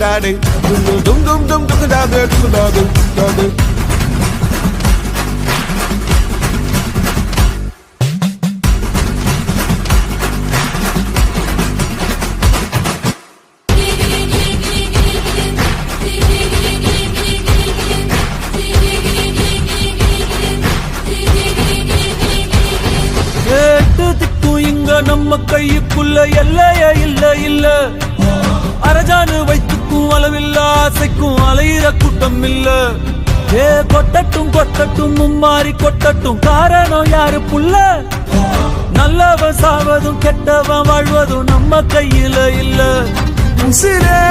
daddy. Dum dum dum dum dum daddy, dum daddy, daddy. நம்ம கைக்குள்ள எல்லைய இல்ல இல்ல அரஜானு வைத்துக்கும் அளவில்ல ஆசைக்கும் அலையிற கூட்டம் இல்ல ஏ கொட்டட்டும் கொட்டட்டும் மும்மாறி கொட்டட்டும் காரணம் யாரு புள்ள நல்லவன் சாவதும் கெட்டவன் வாழ்வதும் நம்ம கையில இல்ல உசிரே